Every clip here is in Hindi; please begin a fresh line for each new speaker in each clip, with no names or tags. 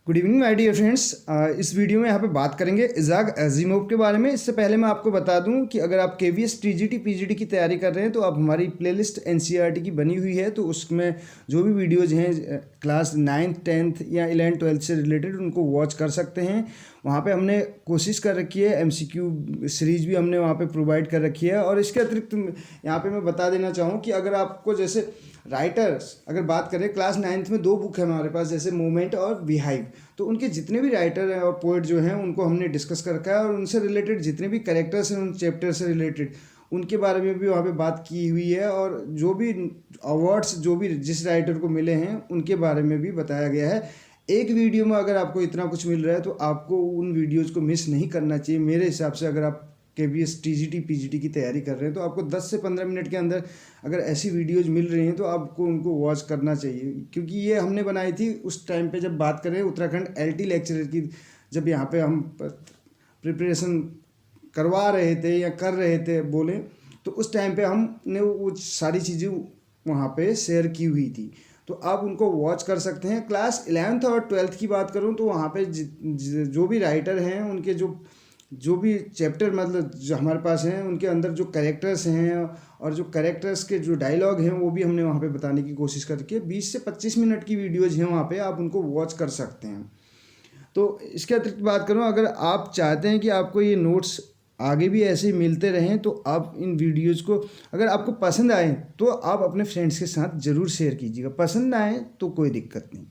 Good evening my dear friends. इस वीडियो में यहाँ पे बात करेंगे इज़ाक अजीमोव के बारे में। इससे पहले मैं आपको बता दूं कि अगर आप केवीएस टीजीटी पीजीटी की तैयारी कर रहे हैं तो आप हमारी प्लेलिस्ट एनसीईआरटी की बनी हुई है, तो उसमें जो भी वीडियोज़ हैं क्लास 9th 10th या 11th 12th से रिलेटेड उनको वॉच कर सकते हैं। वहाँ पे हमने कोशिश कर रखी है, एमसीक्यू सीरीज भी हमने वहाँ पे प्रोवाइड कर रखी है। और इसके अतिरिक्त यहाँ पे मैं बता देना चाहूँ कि अगर आपको जैसे राइटर्स अगर बात करें, क्लास 9th में 2 बुक है हमारे पास, जैसे मोमेंट और बिहाइव। तो उनके जितने भी राइटर हैं और पोइट जो हैं उनको हमने डिस्कस कर रखा है, और उनसे रिलेटेड जितने भी कैरेक्टर्स हैं उन चैप्टर से रिलेटेड उनके बारे में भी वहाँ पे बात की हुई है। और जो भी अवार्ड्स जो भी जिस राइटर को मिले हैं उनके बारे में भी बताया गया है। एक वीडियो में अगर आपको इतना कुछ मिल रहा है तो आपको उन वीडियोज़ को मिस नहीं करना चाहिए। मेरे हिसाब से अगर आप केवीएस टीजीटी पीजीटी की तैयारी कर रहे हैं तो आपको 10 से 15 मिनट के अंदर अगर ऐसी वीडियोज़ मिल रही हैं तो आपको उनको वॉच करना चाहिए, क्योंकि ये हमने बनाई थी उस टाइम पे जब बात करें उत्तराखंड एलटी लेक्चरर की, जब यहाँ पे हम प्रिपरेशन करवा रहे थे या कर रहे थे बोलें, तो उस टाइम पे हमने वो सारी चीज़ें वहाँ पे शेयर की हुई थी, तो आप उनको वॉच कर सकते हैं। क्लास 11th और 12th की बात करूँ तो वहाँ पे जो भी राइटर हैं उनके जो भी चैप्टर मतलब जो हमारे पास हैं उनके अंदर जो कैरेक्टर्स हैं और जो कैरेक्टर्स के जो डायलॉग हैं वो भी हमने वहाँ पे बताने की कोशिश करके 20 से 25 मिनट की वीडियोज़ हैं वहाँ पे, आप उनको वॉच कर सकते हैं। तो इसके अतिरिक्त बात करूँ, अगर आप चाहते हैं कि आपको ये नोट्स आगे भी ऐसे ही मिलते रहें तो आप इन वीडियोज़ को अगर आपको पसंद आए तो आप अपने फ्रेंड्स के साथ ज़रूर शेयर कीजिएगा, पसंद ना आए तो कोई दिक्कत नहीं।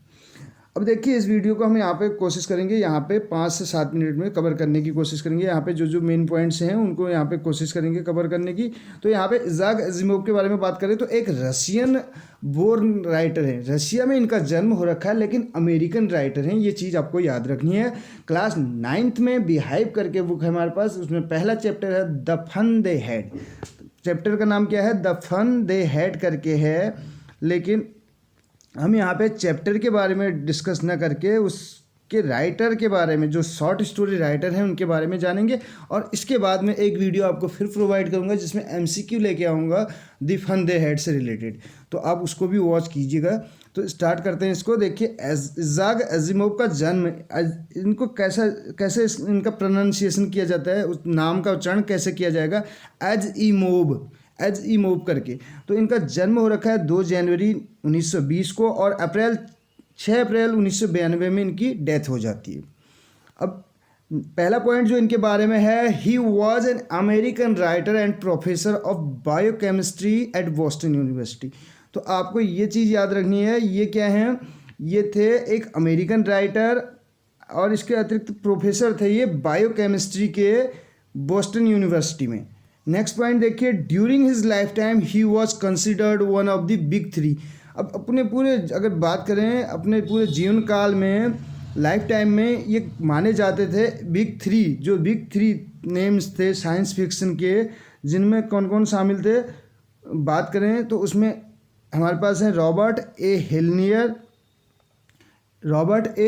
अब देखिए, इस वीडियो को हम यहाँ पे कोशिश करेंगे यहाँ पे 5 से 7 मिनट में कवर करने की कोशिश करेंगे। यहाँ पे जो मेन पॉइंट्स हैं उनको यहाँ पे कोशिश करेंगे कवर करने की। तो यहाँ पे इज़ाक अजीमोव के बारे में बात करें तो एक रशियन बोर्न राइटर है। रशिया में इनका जन्म हो रखा है लेकिन अमेरिकन राइटर हैं, ये चीज़ आपको याद रखनी है। क्लास 9th में बिहाइव करके बुक है हमारे पास, उसमें पहला चैप्टर है the fun they had. Chapter का नाम क्या है? द फन दे हैड करके है। लेकिन हम यहाँ पे चैप्टर के बारे में डिस्कस ना करके उसके राइटर के बारे में, जो शॉर्ट स्टोरी राइटर हैं उनके बारे में जानेंगे। और इसके बाद में एक वीडियो आपको फिर प्रोवाइड करूँगा जिसमें एमसीक्यू लेके आऊँगा द फन दे हैड से रिलेटेड, तो आप उसको भी वॉच कीजिएगा। तो स्टार्ट करते हैं इसको। देखिए, इज़ाक अजीमोव का जन्म, इनको कैसे इनका प्रोनाउंसिएशन किया जाता है, उस नाम का उच्चारण कैसे किया जाएगा? एज़इमोव करके। तो इनका जन्म हो रखा है 2 जनवरी 1920 को, और 6 अप्रैल 1992 में इनकी डेथ हो जाती है। अब पहला पॉइंट जो इनके बारे में है, he was an American writer and professor of biochemistry at Boston University. तो आपको ये चीज़ याद रखनी है, ये क्या है? ये थे एक अमेरिकन राइटर और इसके अतिरिक्त प्रोफेसर थे ये बायोकेमिस्ट्री के बोस्टन यूनिवर्सिटी में। नेक्स्ट पॉइंट देखिए, during his life time he was considered one of the big 3। अब अपने पूरे अगर बात करें अपने पूरे जीवन काल में, लाइफ टाइम में ये माने जाते थे बिग 3। जो बिग 3 नेम्स थे साइंस फिक्शन के, जिनमें कौन कौन शामिल थे बात करें तो उसमें हमारे पास हैं रॉबर्ट ए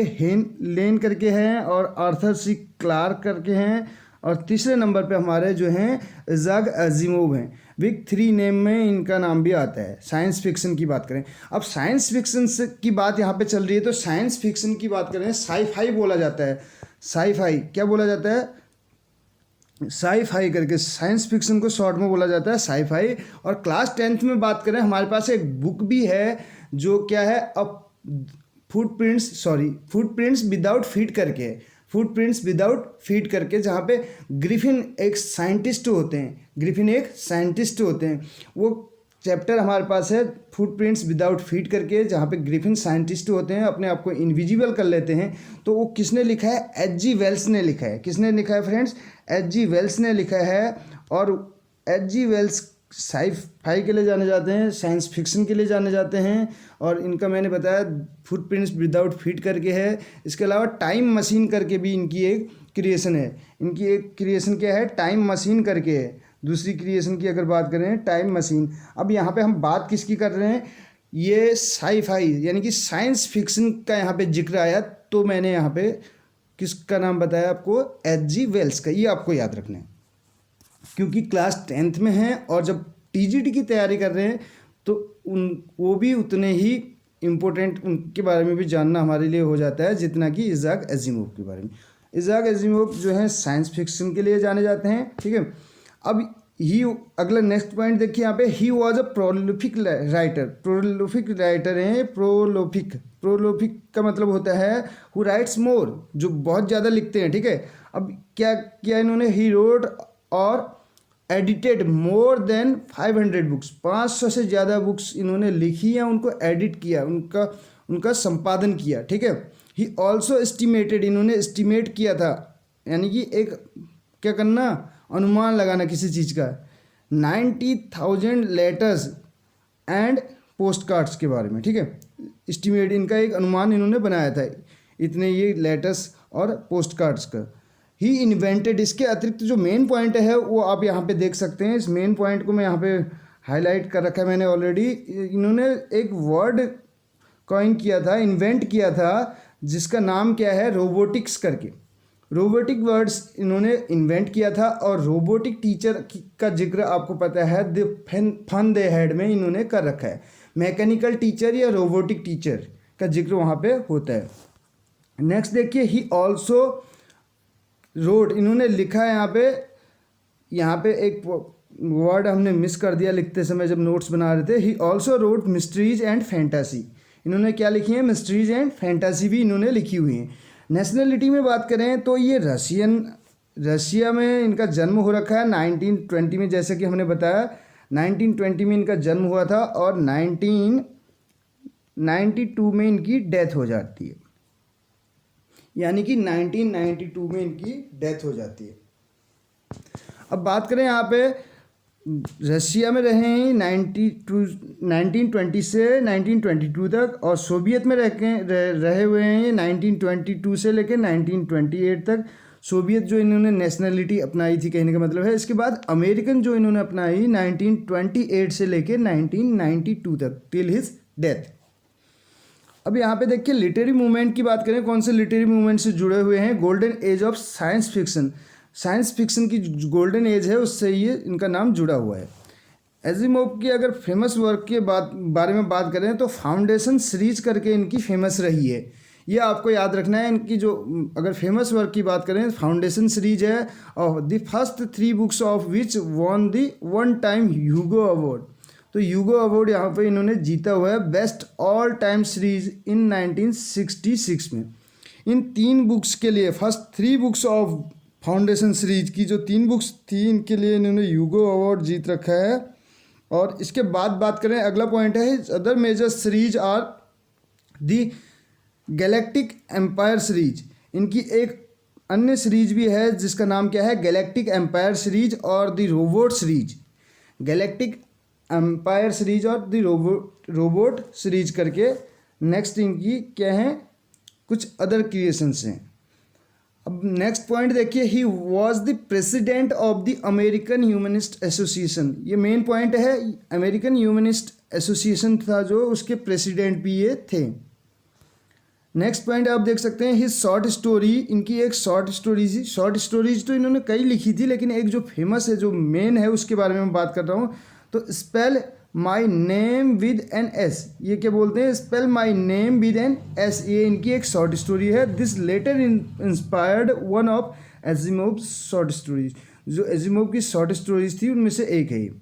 हेनलेन करके हैं, और आर्थर सी क्लार्क करके हैं, और तीसरे नंबर पे हमारे जो हैं इज़ाक अजीमोव हैं। बिग 3 नेम में इनका नाम भी आता है। साइंस फिक्शन की बात करें, अब साइंस फिक्शन की बात यहाँ पे चल रही है, तो साइंस फिक्शन की बात करें साई-फाई बोला जाता है। साई-फाई क्या बोला जाता है? साई-फाई करके, साइंस फिक्शन को शॉर्ट में बोला जाता है साई-फाई। और क्लास 10th में बात करें, हमारे पास एक बुक भी है जो क्या है, फुटप्रिंट्स विदाउट फीट करके, फुटप्रिंट्स विदाउट फीट करके, जहाँ पे ग्रिफिन एक साइंटिस्ट होते हैं। वो चैप्टर हमारे पास है फुटप्रिंट्स विदाउट फीट करके, जहाँ पे ग्रिफिन साइंटिस्ट होते हैं, अपने आप को इनविजिबल कर लेते हैं। तो वो किसने लिखा है? H.G. वेल्स ने लिखा है। किसने लिखा है फ्रेंड्स? H.G. वेल्स ने लिखा है। और H.G. वेल्स साई-फाई के लिए जाने जाते हैं, साइंस फिक्शन के लिए जाने जाते हैं, और इनका मैंने बताया फुटप्रिंट्स विदाउट फीट करके है। इसके अलावा टाइम मशीन करके भी इनकी एक क्रिएशन है। इनकी एक क्रिएशन क्या है? टाइम मशीन करके है। दूसरी क्रिएशन की अगर बात करें, टाइम मशीन। अब यहाँ पे हम बात किसकी कर रहे हैं? ये साई-फाई यानी कि साइंस फिक्शन का यहाँ पे जिक्र आया, तो मैंने यहाँ पे किसका नाम बताया आपको? H.G. वेल्स का। ये आपको याद रखना है क्योंकि क्लास 10th में हैं और जब टीजीटी की तैयारी कर रहे हैं तो वो भी उतने ही इम्पोर्टेंट उनके बारे में भी जानना हमारे लिए हो जाता है जितना कि इज़ाक एजिमोव के बारे में। इज़ाक एजिमोव जो है साइंस फिक्शन के लिए जाने जाते हैं, ठीक है। अब ही अगला नेक्स्ट पॉइंट देखिए यहाँ पे, he was a prolific writer. Prolific writer हैं, प्रोलिफिक का मतलब होता है हु राइट्स मोर, जो बहुत ज़्यादा लिखते हैं, ठीक है। अब क्या किया इन्होंने, ही रोट और एडिटेड मोर देन 500 बुक्स, 500 से ज़्यादा बुक्स इन्होंने लिखी या उनको एडिट किया, उनका संपादन किया, ठीक है। ही ऑल्सो एस्टिमेटेड, इन्होंने एस्टिमेट किया था, यानी कि एक क्या करना, अनुमान लगाना किसी चीज़ का, 90,000 लेटर्स एंड पोस्ट कार्ड्स के बारे में, ठीक है। एस्टिमेट, इनका एक अनुमान इन्होंने बनाया था, इतने ये लेटर्स और पोस्ट कार्ड्स का। ही इन्वेंटेड, इसके अतिरिक्त जो मेन पॉइंट है वो आप यहाँ पे देख सकते हैं। इस मेन पॉइंट को मैं यहाँ पे हाईलाइट कर रखा है मैंने ऑलरेडी। इन्होंने एक वर्ड कॉइन किया था, इन्वेंट किया था, जिसका नाम क्या है, रोबोटिक्स करके। रोबोटिक वर्ड्स इन्होंने इन्वेंट किया था, और रोबोटिक टीचर का जिक्र आपको पता है द फन दे हैड में इन्होंने कर रखा है। मैकेनिकल टीचर या रोबोटिक टीचर का जिक्र वहाँ पे होता है। नेक्स्ट देखिए, ही ऑल्सो रोड, इन्होंने लिखा है यहाँ पे एक वर्ड हमने मिस कर दिया लिखते समय जब नोट्स बना रहे थे। He also road mysteries and fantasy, इन्होंने क्या लिखी है, मिस्ट्रीज एंड फैंटासी भी इन्होंने लिखी हुई हैं। नेशनलिटी में बात करें तो ये रशिया में इनका जन्म हो रखा है 1920 में, जैसे कि हमने बताया 1920 में इनका जन्म हुआ था, और 1992 में इनकी डेथ हो जाती है, यानी कि 1992 में इनकी डेथ हो जाती है। अब बात करें यहाँ पे, रशिया में रहे हैं 1920 से 1922 तक, और सोवियत में रहे हुए हैं 1922 से लेकर 1928 तक। सोवियत जो इन्होंने नेशनलिटी अपनाई थी कहने का मतलब है। इसके बाद अमेरिकन जो इन्होंने अपनाई 1928 से लेकर 1992 तक, टिल हिज डेथ। अब यहाँ पे देखिए लिटरेरी मूवमेंट की बात करें, कौन से लिटरेरी मूवमेंट से जुड़े हुए हैं, golden age of science fiction, science fiction की गोल्डन एज है उससे ये इनका नाम जुड़ा हुआ है। एजिमोव की अगर फेमस वर्क के बारे में बात करें तो फाउंडेशन सीरीज करके इनकी फेमस रही है, ये आपको याद रखना है। इनकी जो अगर फेमस वर्क की बात करें, फाउंडेशन सीरीज है, और the first 3 books of which won the one time Hugo award. तो ह्यूगो अवार्ड यहाँ पे इन्होंने जीता हुआ है best all time series in 1966 में। इन 3 बुक्स के लिए, first 3 books of foundation series की जो 3 बुक्स थी, इनके लिए इन्होंने ह्यूगो अवार्ड जीत रखा है। और इसके बाद बात करें, अगला पॉइंट है, other major series are the Galactic Empire series. इनकी एक अन्य सीरीज भी है जिसका नाम क्या है, गैलेक्टिक एम्पायर सीरीज और the robot series. Galactic Empire series और द रोबोट सीरीज करके नेक्स्ट इनकी क्या है, कुछ अदर क्रिएशंस हैं। अब नेक्स्ट पॉइंट देखिए, he was the president of the American humanist association. ये मेन पॉइंट है, अमेरिकन ह्यूमनिस्ट एसोसिएशन था जो, उसके प्रेसिडेंट भी ये थे। नेक्स्ट पॉइंट आप देख सकते हैं, हिज शॉर्ट स्टोरी, इनकी एक शॉर्ट स्टोरी थी। शॉर्ट स्टोरीज तो इन्होंने कई लिखी थी, लेकिन एक जो फेमस है, जो मेन है, उसके बारे में बात कर रहा हूँ। तो spell my name with N S, ये क्या बोलते हैं, spell my name with N S, ये इनकी एक शॉर्ट स्टोरी है। This letter inspired one of Asimov short stories, जो एजिमोव की शॉर्ट स्टोरीज थी उनमें से एक है ये।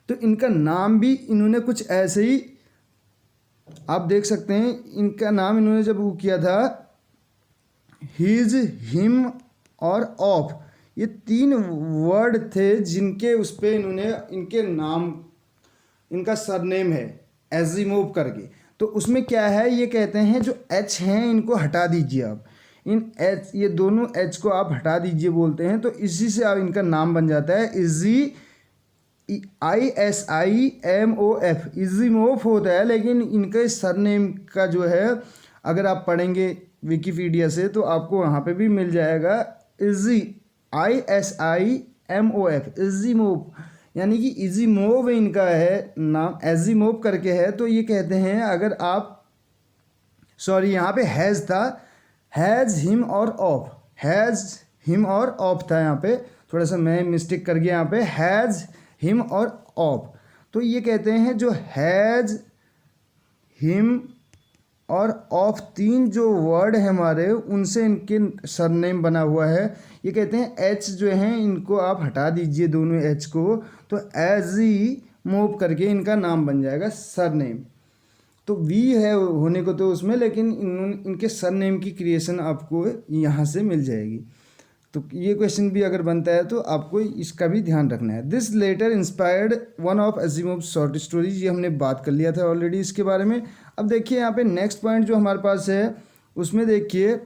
तो इनका नाम भी इन्होंने कुछ ऐसे ही आप देख सकते हैं, इनका नाम इन्होंने जब वो किया था, हिज, हिम और ऑफ, ये 3 वर्ड थे जिनके उस पर इन्होंने इनके नाम, इनका सरनेम है एजिमोव करके। तो उसमें क्या है, ये कहते हैं जो एच हैं इनको हटा दीजिए आप, इन एच, ये दोनों एच को आप हटा दीजिए बोलते हैं, तो इसी से आप इनका नाम बन जाता है इजी, ISIMOF, इजीमोफ होता है। लेकिन इनके सरनेम का जो है, अगर आप पढ़ेंगे विकीपीडिया से तो आपको वहाँ पे भी मिल जाएगा इजी, ISIMOF, इजीमोव, यानी कि इजीमोव इनका है नाम, एजीमोव करके है। तो ये कहते हैं, अगर आप, सॉरी यहाँ पे हैज़ था, हैज़, हिम और ऑफ, हैज़, हिम और ऑफ था, यहाँ पे थोड़ा सा मैं मिस्टेक कर गया, यहाँ पे हैज़, हिम और ऑफ। तो ये कहते हैं जो हैज़, हिम और ऑफ, तीन जो वर्ड है हमारे उनसे इनके सरनेम बना हुआ है। ये कहते हैं एच जो हैं इनको आप हटा दीजिए दोनों एच को, तो एजीमोव करके इनका नाम बन जाएगा सरनेम। तो वी है होने को तो उसमें, लेकिन इनके सरनेम की क्रिएशन आपको यहाँ से मिल जाएगी। तो ये क्वेश्चन भी अगर बनता है तो आपको इसका भी ध्यान रखना है। This letter inspired one of Asimov short stories, ये हमने बात कर लिया था ऑलरेडी इसके बारे में। अब देखिए यहाँ पे नेक्स्ट पॉइंट जो हमारे पास है उसमें देखिए,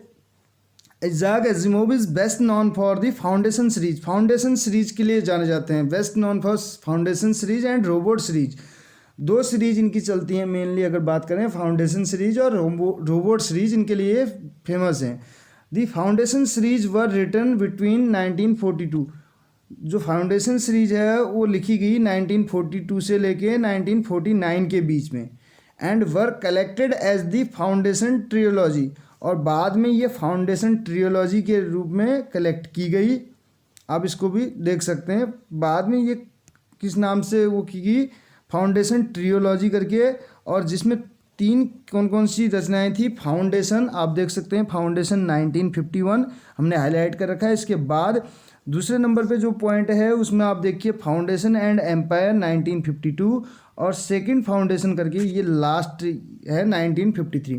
Isaac Asimov is best known for the foundation series. Foundation series के लिए जाने जाते हैं, best known for foundation series and robot series. दो सीरीज इनकी चलती हैं मेनली, अगर बात करें फाउंडेशन सीरीज और रोबोट सीरीज, इनके लिए फेमस हैं। The foundation series were written between 1942, जो फाउंडेशन सीरीज है वो लिखी गई 1942 से लेके 1949 के बीच में, and were collected as the Foundation trilogy, और बाद में ये फाउंडेशन ट्रियोलॉजी के रूप में कलेक्ट की गई। आप इसको भी देख सकते हैं, बाद में ये किस नाम से वो की गई, फाउंडेशन ट्रियोलॉजी करके, और जिसमें तीन कौन कौन सी रचनाएं थी, फाउंडेशन आप देख सकते हैं, फाउंडेशन 1951 हमने हाईलाइट कर रखा है। इसके बाद दूसरे नंबर पे जो पॉइंट है उसमें आप देखिए फाउंडेशन एंड एम्पायर 1952, और सेकंड फाउंडेशन करके ये लास्ट है 1953।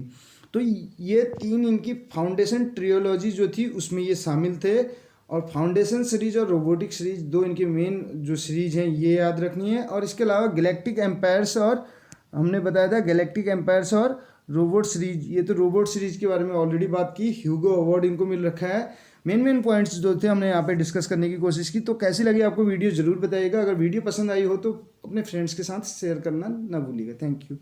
तो ये तीन इनकी फाउंडेशन ट्रियोलॉजी जो थी उसमें ये शामिल थे। और फाउंडेशन सीरीज और रोबोटिक सीरीज दो इनके मेन जो सीरीज हैं ये याद रखनी है। और इसके अलावा गैलेक्टिक एम्पायर्स, और हमने बताया था गैलेक्टिक एम्पायर्स और रोबोट सीरीज, ये तो रोबोट सीरीज के बारे में ऑलरेडी बात की, ह्यूगो अवार्ड इनको मिल रखा है। मेन पॉइंट्स जो थे हमने यहाँ पे डिस्कस करने की कोशिश की। तो कैसी लगी आपको वीडियो ज़रूर बताइएगा। अगर वीडियो पसंद आई हो तो अपने फ्रेंड्स के साथ शेयर करना ना भूलिएगा। Thank you.